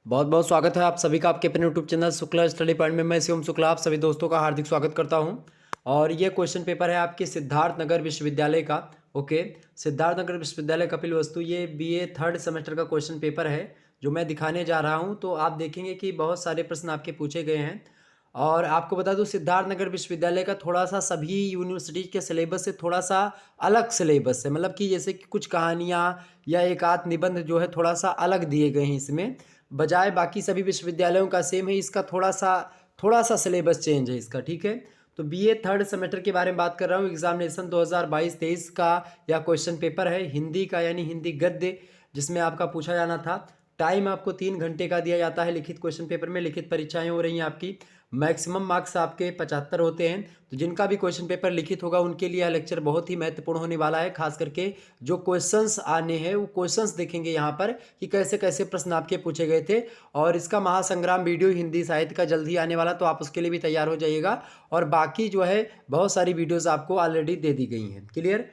बहुत बहुत स्वागत है आप सभी का आपके अपने YouTube channel Shukla study point में। मैं शिवम शुक्ला आप सभी दोस्तों का हार्दिक स्वागत करता हूं। और ये क्वेश्चन पेपर है आपके सिद्धार्थ नगर विश्वविद्यालय का। ओके, सिद्धार्थ नगर विश्वविद्यालय कपिल वस्तु, ये बीए थर्ड सेमेस्टर का क्वेश्चन पेपर है जो मैं दिखाने जा रहा हूँ। तो आप देखेंगे कि बहुत सारे प्रश्न आपके पूछे गए हैं। और आपको बता दूं, सिद्धार्थ नगर विश्वविद्यालय का थोड़ा सा सभी यूनिवर्सिटी के सिलेबस से थोड़ा सा अलग सिलेबस है। मतलब कि जैसे कि कुछ कहानियाँ या एक आध निबंध जो है थोड़ा सा अलग दिए गए हैं इसमें, बजाय बाकी सभी विश्वविद्यालयों का सेम है। इसका थोड़ा सा सिलेबस चेंज है इसका। ठीक है, तो बीए थर्ड सेमेस्टर के बारे में बात कर रहा हूँ। एग्जामिनेशन 2022-23 का यह क्वेश्चन पेपर है हिंदी का, यानी हिंदी गद्य, जिसमें आपका पूछा जाना था। टाइम आपको 3 घंटे का दिया जाता है लिखित क्वेश्चन पेपर में। लिखित परीक्षाएं हो रही हैं आपकी, मैक्सिमम मार्क्स आपके 75 होते हैं। तो जिनका भी क्वेश्चन पेपर लिखित होगा उनके लिए यह लेक्चर बहुत ही महत्वपूर्ण होने वाला है। खास करके जो क्वेश्चंस आने हैं वो क्वेश्चंस देखेंगे यहाँ पर कि कैसे कैसे प्रश्न आपके पूछे गए थे। और इसका महासंग्राम वीडियो हिंदी साहित्य का जल्द ही आने वाला, तो आप उसके लिए भी तैयार हो जाइएगा। और बाकी जो है बहुत सारी वीडियोस आपको ऑलरेडी दे दी गई हैं। क्लियर।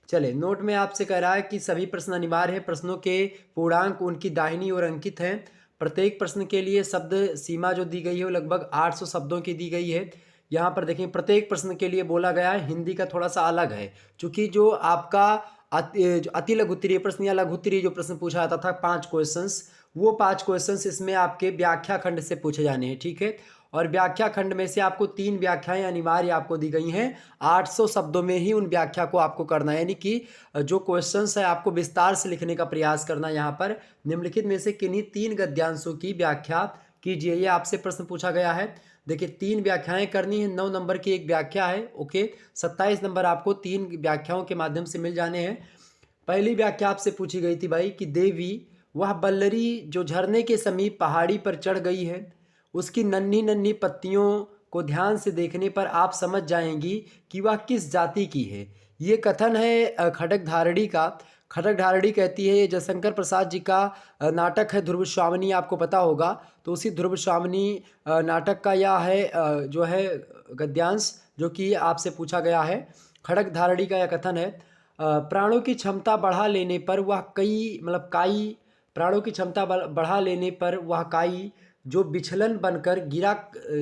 चले, नोट में आपसे कह रहा है कि सभी प्रश्न अनिवार्य हैं। प्रश्नों के पूर्णांक उनकी दाहिनी ओर अंकित हैं। प्रत्येक प्रश्न के लिए शब्द सीमा जो दी गई है वो लगभग 800 शब्दों की दी गई है। यहाँ पर देखें, प्रत्येक प्रश्न के लिए बोला गया है। हिंदी का थोड़ा सा अलग है, क्योंकि जो आपका अति लघु उत्तरीय प्रश्न या लघु उत्तरीय जो प्रश्न पूछा जाता था 5 क्वेश्चंस, वो 5 क्वेश्चंस इसमें आपके व्याख्या खंड से पूछे जाने हैं। ठीक है, और व्याख्या खंड में से आपको 3 व्याख्याएं अनिवार्य आपको दी गई हैं। 800 शब्दों में ही उन व्याख्या को आपको करना है, यानी कि जो क्वेश्चंस है आपको विस्तार से लिखने का प्रयास करना है। यहाँ पर निम्नलिखित में से किन्हीं 3 गद्यांशों की व्याख्या कीजिए, ये आपसे प्रश्न पूछा गया है। देखिए, 3 व्याख्याएं करनी है। 9 नंबर की एक व्याख्या है। ओके, 27 नंबर आपको 3 व्याख्याओं के माध्यम से मिल जाने हैं। पहली व्याख्या आपसे पूछी गई थी भाई कि देवी वह बल्लरी जो झरने के समीप पहाड़ी पर चढ़ गई है, उसकी नन्ही नन्ही पत्तियों को ध्यान से देखने पर आप समझ जाएंगी कि वह किस जाति की है। ये कथन है खड़ग धारड़ी का। खड़ग धारड़ी कहती है, ये जयशंकर प्रसाद जी का नाटक है ध्रुव स्वामिनी, आपको पता होगा। तो उसी ध्रुव स्वामिनी नाटक का यह है जो है गद्यांश, जो कि आपसे पूछा गया है। खड़ग धारड़ी का यह कथन है, प्राणों की क्षमता बढ़ा लेने पर वह कई मतलब काई प्राणों की क्षमता बढ़ा लेने पर वह काई जो बिछलन बनकर गिरा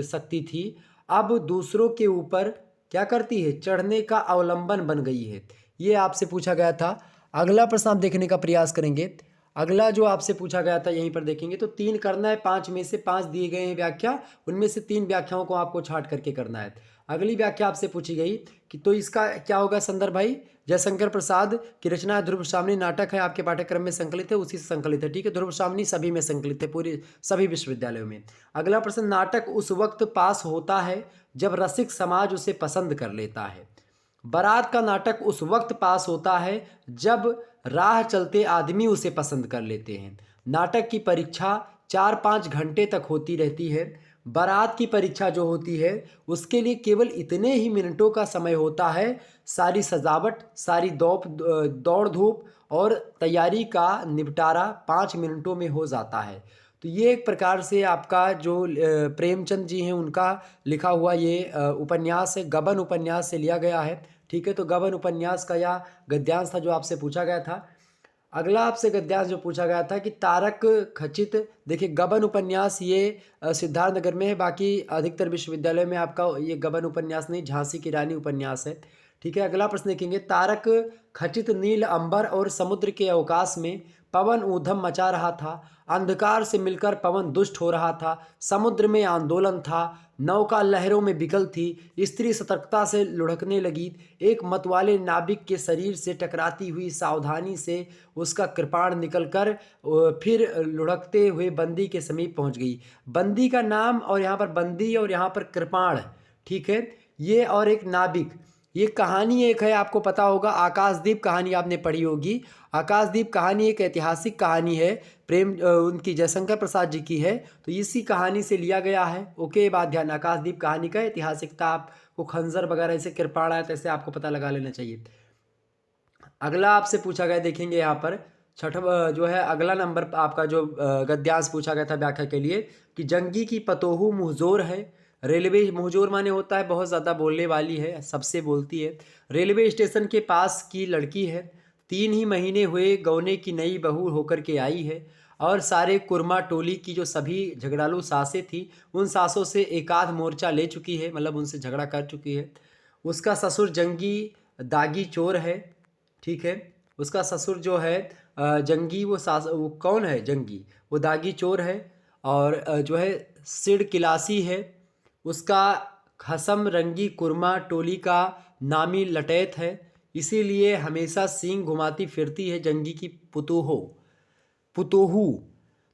सकती थी, अब दूसरों के ऊपर क्या करती है, चढ़ने का अवलंबन बन गई है। ये आपसे पूछा गया था। अगला प्रश्न आप देखने का प्रयास करेंगे। अगला जो आपसे पूछा गया था यहीं पर देखेंगे, तो 3 करना है। 5 में से 5 दिए गए हैं व्याख्या, उनमें से 3 व्याख्याओं को आपको छांट करके करना है। अगली व्याख्या आपसे पूछी गई कि तो इसका क्या होगा संदर्भ भाई, जयशंकर प्रसाद की रचना ध्रुव स्वामिनी नाटक है, आपके पाठ्यक्रम में संकलित है, उसी से संकलित है। ठीक है, ध्रुव स्वामिनी सभी में संकलित है, पूरी सभी विश्वविद्यालयों में। अगला प्रश्न, नाटक उस वक्त पास होता है जब रसिक समाज उसे पसंद कर लेता है। बारात का नाटक उस वक्त पास होता है जब राह चलते आदमी उसे पसंद कर लेते हैं। नाटक की परीक्षा 4-5 घंटे तक होती रहती है। बारात की परीक्षा जो होती है उसके लिए केवल इतने ही मिनटों का समय होता है। सारी सजावट, सारी दौड़ धूप और तैयारी का निपटारा 5 मिनटों में हो जाता है। तो ये एक प्रकार से आपका जो प्रेमचंद जी हैं उनका लिखा हुआ ये उपन्यास है, गबन उपन्यास से लिया गया है। ठीक है, तो गबन उपन्यास का यह गद्यांश था जो आपसे पूछा गया था। अगला आपसे गद्यांश जो पूछा गया था कि तारक खचित, देखिए गबन उपन्यास ये सिद्धार्थ नगर में है, बाकी अधिकतर विश्वविद्यालय में आपका ये गबन उपन्यास नहीं, झांसी की रानी उपन्यास है। ठीक है, अगला प्रश्न देखेंगे। तारक खचित नील अंबर और समुद्र के अवकाश में पवन ऊधम मचा रहा था। अंधकार से मिलकर पवन दुष्ट हो रहा था। समुद्र में आंदोलन था। नौका लहरों में विकल थी। स्त्री सतर्कता से लुढ़कने लगी। एक मतवाले नाविक के शरीर से टकराती हुई सावधानी से उसका कृपाण निकलकर फिर लुढ़कते हुए बंदी के समीप पहुंच गई। बंदी का नाम, और यहाँ पर बंदी और यहाँ पर कृपाण, ठीक है, ये और एक नाविक, ये कहानी एक है, आपको पता होगा आकाशदीप कहानी आपने पढ़ी होगी। आकाशदीप कहानी एक ऐतिहासिक कहानी है, उनकी जयशंकर प्रसाद जी की है, तो इसी कहानी से लिया गया है। ओके, ये बात ध्यान, आकाशदीप कहानी का ऐतिहासिकता आपको खंजर वगैरह ऐसे कृपाण आया तैसे आपको पता लगा लेना चाहिए। अगला आपसे पूछा गया, देखेंगे यहाँ पर छठवा जो है अगला नंबर आपका जो गद्यांश पूछा गया था व्याख्या के लिए कि जंगी की पतोहू मुहजोर है। रेलवे मुहजोर माने होता है बहुत ज़्यादा बोलने वाली है, सबसे बोलती है। रेलवे स्टेशन के पास की लड़की है। 3 ही महीने हुए गौने की नई बहू होकर के आई है। और सारे कुरमा टोली की जो सभी झगड़ालू सासें थी उन सासों से एकाध मोर्चा ले चुकी है, मतलब उनसे झगड़ा कर चुकी है। उसका ससुर जंगी दागी चोर है, ठीक है। उसका ससुर जो है जंगी, वो कौन है जंगी, वो दागी चोर है। और जो है सिड़ किलासी है। उसका खसम रंगी कुरमा टोली का नामी लटेत है, इसीलिए हमेशा सींग घुमाती फिरती है जंगी की पुतोहू।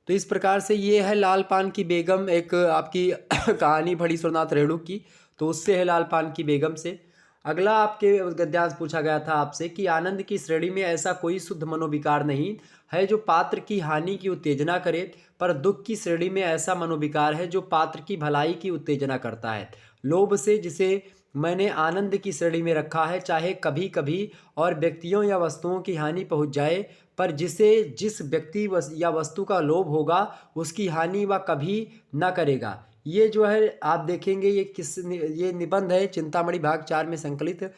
तो इस प्रकार से ये है लाल पान की बेगम, एक आपकी कहानी भड़ी सुरनाथ रेणु की, तो उससे है लाल पान की बेगम से। अगला आपके गद्यांश पूछा गया था आपसे कि आनंद की श्रेणी में ऐसा कोई शुद्ध मनोविकार नहीं है जो पात्र की हानि की उत्तेजना करे, पर दुख की श्रेणी में ऐसा मनोविकार है जो पात्र की भलाई की उत्तेजना करता है। लोभ से, जिसे मैंने आनंद की श्रेणी में रखा है, चाहे कभी कभी और व्यक्तियों या वस्तुओं की हानि पहुंच जाए, पर जिसे जिस व्यक्ति या वस्तु का लोभ होगा उसकी हानि वह कभी न करेगा। ये जो है आप देखेंगे ये निबंध है चिंतामणि भाग 4 में संकलित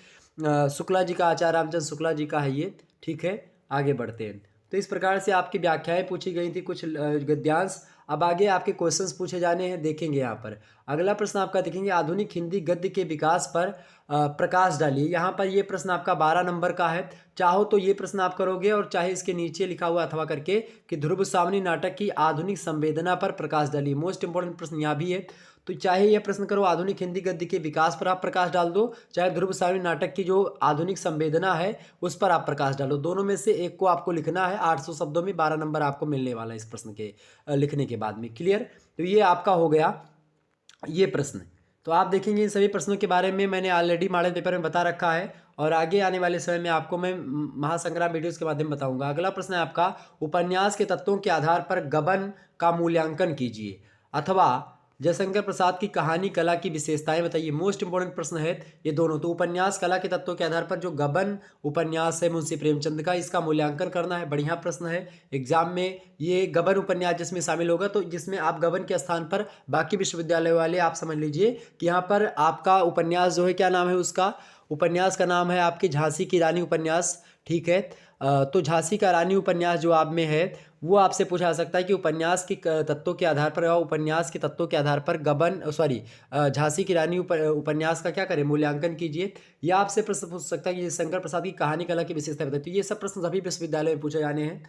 शुक्ला जी का, आचार्य रामचंद्र शुक्ला जी का है ये, ठीक है। आगे बढ़ते हैं। तो इस प्रकार से आपकी व्याख्याएं पूछी गई थी, कुछ गद्यांश। अब आगे आपके क्वेश्चंस पूछे जाने हैं, देखेंगे यहाँ पर। अगला प्रश्न आपका देखेंगे, आधुनिक हिंदी गद्य के विकास पर प्रकाश डालिए। यहाँ पर ये प्रश्न आपका 12 नंबर का है। चाहो तो ये प्रश्न आप करोगे, और चाहे इसके नीचे लिखा हुआ अथवा करके कि ध्रुव सावनी नाटक की आधुनिक संवेदना पर प्रकाश डालिए। मोस्ट इंपॉर्टेंट प्रश्न यहाँ भी है। तो चाहे यह प्रश्न करो आधुनिक हिंदी गद्य के विकास पर आप प्रकाश डाल दो, चाहे ध्रुव सावनी नाटक की जो आधुनिक संवेदना है उस पर आप प्रकाश डालो। दोनों में से एक को आपको लिखना है। 800 शब्दों में 12 नंबर आपको मिलने वाला है इस प्रश्न के लिखने के बाद में। क्लियर? तो ये आपका हो गया ये प्रश्न। तो आप देखेंगे इन सभी प्रश्नों के बारे में मैंने ऑलरेडी मॉडल पेपर में बता रखा है, और आगे आने वाले समय में आपको मैं महासंग्राम वीडियोस के माध्यम में बताऊंगा। अगला प्रश्न है आपका, उपन्यास के तत्वों के आधार पर गबन का मूल्यांकन कीजिए, अथवा जयशंकर प्रसाद की कहानी कला की विशेषताएं बताइए। मोस्ट इंपोर्टेंट प्रश्न है ये दोनों। तो उपन्यास कला के तत्वों के आधार पर जो गबन उपन्यास है मुंशी प्रेमचंद का, इसका मूल्यांकन करना है। बढ़िया प्रश्न है, एग्जाम में ये गबन उपन्यास जिसमें शामिल होगा, तो जिसमें आप गबन के स्थान पर बाकी विश्वविद्यालय वाले आप समझ लीजिए कि यहाँ पर आपका उपन्यास जो है, क्या नाम है उसका, उपन्यास का नाम है आपकी झांसी की रानी उपन्यास, ठीक है। तो झांसी का रानी उपन्यास जो आप में है वो आपसे पूछा जा सकता है कि उपन्यास की तत्वों के आधार पर, या उपन्यास के तत्वों के आधार पर झांसी की रानी उपन्यास का क्या करें, मूल्यांकन कीजिए। या आपसे प्रश्न पूछ सकता है कि शंकर प्रसाद की कहानी कला की विशेषता बताइए। तो ये सब प्रश्न सभी विश्वविद्यालय में पूछे जाने हैं।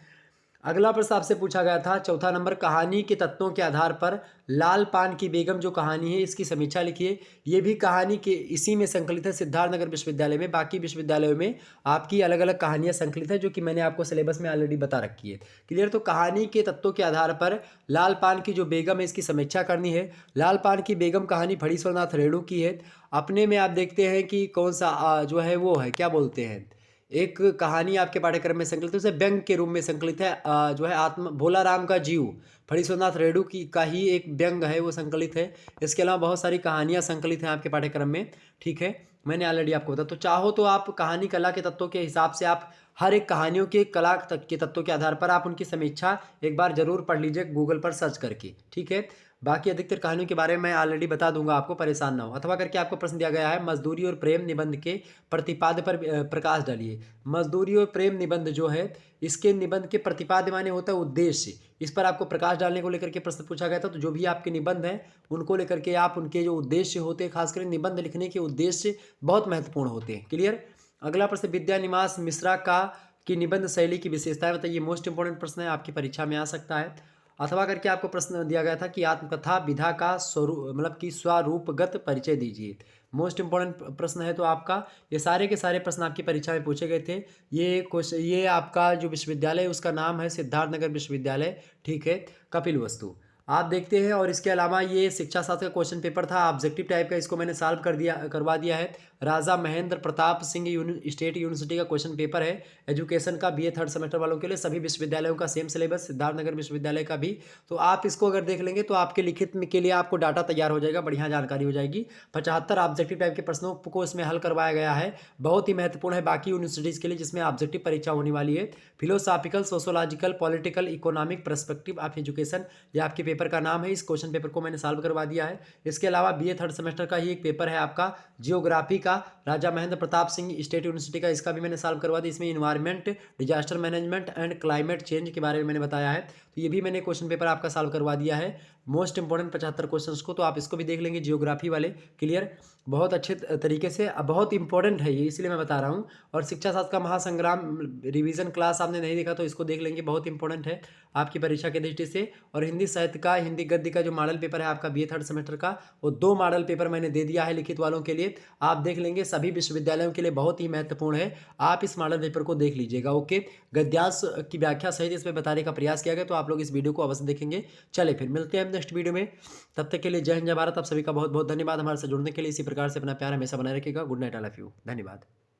अगला प्रश्न आपसे पूछा गया था 4था नंबर, कहानी के तत्वों के आधार पर लाल पान की बेगम जो कहानी है इसकी समीक्षा लिखिए। ये भी कहानी के इसी में संकलित है, सिद्धार्थनगर विश्वविद्यालय में। बाकी विश्वविद्यालयों में आपकी अलग अलग कहानियां संकलित है, जो कि मैंने आपको सिलेबस में ऑलरेडी बता रखी है। क्लियर? तो कहानी के तत्वों के आधार पर लाल पान की जो बेगम है इसकी समीक्षा करनी है। लाल पान की बेगम कहानी फणीश्वरनाथ रेणु की है। अपने में आप देखते हैं कि कौन सा जो है वो है, क्या बोलते हैं, एक कहानी आपके पाठ्यक्रम में संकलित है, उसे व्यंग के रूप में संकलित है। जो है आत्म भोला राम का जीव, फणीश्वरनाथ रेणु की का ही एक व्यंग है, वो संकलित है। इसके अलावा बहुत सारी कहानियां संकलित हैं आपके पाठ्यक्रम में, ठीक है। मैंने ऑलरेडी आपको बताया। तो चाहो तो आप कहानी कला के तत्वों के हिसाब से आप हर एक कहानियों के कला के तत्वों के आधार पर आप उनकी समीक्षा एक बार जरूर पढ़ लीजिए गूगल पर सर्च करके, ठीक है। बाकी अधिकतर कहानियों के बारे में मैं ऑलरेडी बता दूंगा आपको, परेशान ना हो। अथवा करके आपको प्रश्न दिया गया है, मजदूरी और प्रेम निबंध के प्रतिपाद्य पर प्रकाश डालिए। मजदूरी और प्रेम निबंध जो है, इसके निबंध के प्रतिपाद्य माने होता है उद्देश्य, इस पर आपको प्रकाश डालने को लेकर के प्रश्न पूछा गया था। तो जो भी आपके निबंध हैं उनको लेकर के आप उनके जो उद्देश्य होते हैं, खासकर निबंध लिखने के उद्देश्य बहुत महत्वपूर्ण होते हैं। क्लियर? अगला प्रश्न, विद्यानिवास मिश्रा का की निबंध शैली की विशेषताएं बताइए। मोस्ट इंपोर्टेंट प्रश्न है, आपकी परीक्षा में आ सकता है। अथवा करके आपको प्रश्न दिया गया था कि आत्मकथा विधा का स्वरूप मतलब कि स्वरूपगत परिचय दीजिए। मोस्ट इंपोर्टेंट प्रश्न है। तो आपका ये सारे के सारे प्रश्न आपकी परीक्षा में पूछे गए थे। ये आपका जो विश्वविद्यालय है उसका नाम है सिद्धार्थनगर विश्वविद्यालय, ठीक है, कपिल वस्तु। आप देखते हैं। और इसके अलावा ये शिक्षा शास्त्र का क्वेश्चन पेपर था ऑब्जेक्टिव टाइप का, इसको मैंने सॉल्व करवा दिया है। राजा महेंद्र प्रताप सिंह स्टेट यूनिवर्सिटी का क्वेश्चन पेपर है एजुकेशन का, बीए 3rd सेमेस्टर वालों के लिए। सभी विश्वविद्यालयों का सेम सिलेबस, सिद्धार्थनगर विश्वविद्यालय का भी। तो आप इसको अगर देख लेंगे तो आपके लिखित में के लिए आपको डाटा तैयार हो जाएगा, बढ़िया जानकारी हो जाएगी। 75 ऑब्जेक्टिव टाइप के प्रश्नों को इसमें हल करवाया गया है, बहुत ही महत्वपूर्ण है बाकी यूनिवर्सिटीज़ के लिए जिसमें ऑब्जेक्टिव परीक्षा होने वाली है। Philosophical, sociological, political, economic perspective of education, ये आपके पेपर का नाम है, इस क्वेश्चन पेपर को मैंने सॉल्व करवा दिया है। इसके अलावा बीए थर्ड सेमेस्टर का ही एक पेपर है आपका जियोग्राफी का, राजा महेंद्र प्रताप सिंह स्टेट यूनिवर्सिटी का, इसका भी मैंने सॉल्व करवा दिया। इसमें environment, disaster management and climate change के बारे में मैंने बताया है, तो ये भी मैंने क्वेश्चन पेपर आपका सॉल्व करवा दिया है, मोस्ट इंपॉर्टेंट 75 क्वेश्चंस को, तो आप इसको भी देख लेंगे जियोग्राफी वाले क्लियर, बहुत अच्छे तरीके से, बहुत इंपॉर्टेंट है ये, इसलिए मैं बता रहा हूँ। और शिक्षा शास्त्र का महासंग्राम रिवीजन क्लास आपने नहीं देखा तो इसको देख लेंगे, बहुत इंपॉर्टेंट है आपकी परीक्षा की दृष्टि से। और हिंदी साहित्य का, हिंदी गद्य का जो मॉडल पेपर है आपका बीए थर्ड सेमेस्टर का, वो 2 मॉडल पेपर मैंने दे दिया है लिखित वालों के लिए, आप देख लेंगे, सभी विश्वविद्यालयों के लिए बहुत ही महत्वपूर्ण है, आप इस मॉडल पेपर को देख लीजिएगा। ओके, गद्यांश की व्याख्या सहित इसमें बताने का प्रयास किया गया, तो आप लोग इस वीडियो को अवश्य देखेंगे। चले फिर मिलते हैं नेक्स्ट वीडियो में, तब तक के लिए जय हिंद जय भारत। आप सभी का बहुत बहुत धन्यवाद हमारे साथ जुड़ने के लिए। इसी प्रकार से अपना प्यार हमेशा बनाए रखिएगा। Good night, I love you, धन्यवाद।